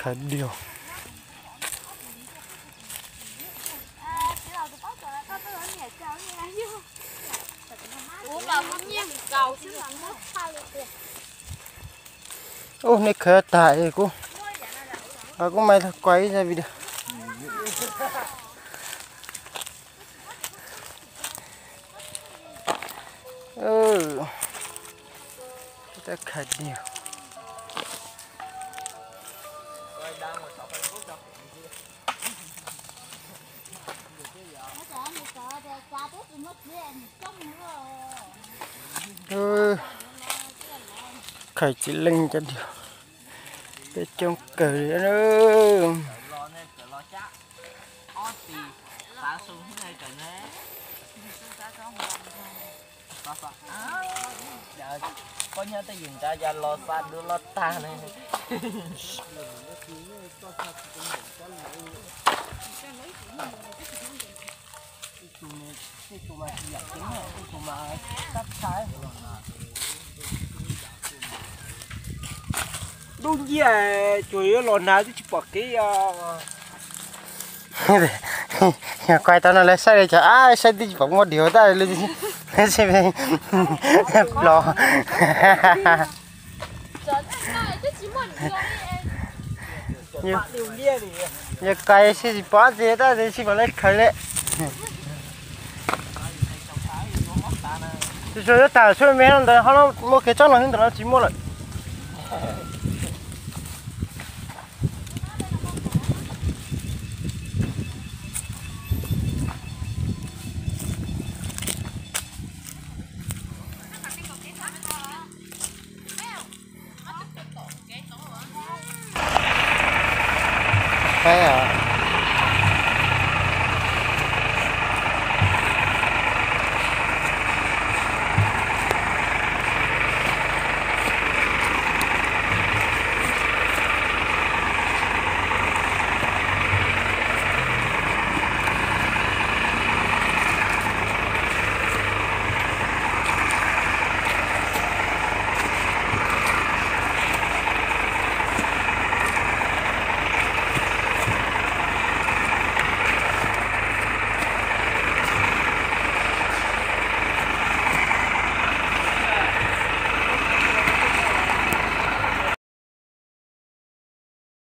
khá điều. Ô này khá tại cô. Cũng may thật quay ra video. Ta khá điều. Khởi chỉ linh cho điều để trong cờ nữa có nhớ tới dùng ta ra lo xa đưa lo ta này. Đúng vậy, chủ yếu lòn nào chứ chỉ bỏ cái quay tao nó lấy xe để cho ai xe đi phóng một điều ta lên xe về lò như cây xe gì bỏ gì ta thì chỉ bảo lấy khởi lệ rồi nó tạo cho mấy thằng nó mua cái chó nó nó chỉ mua lại cái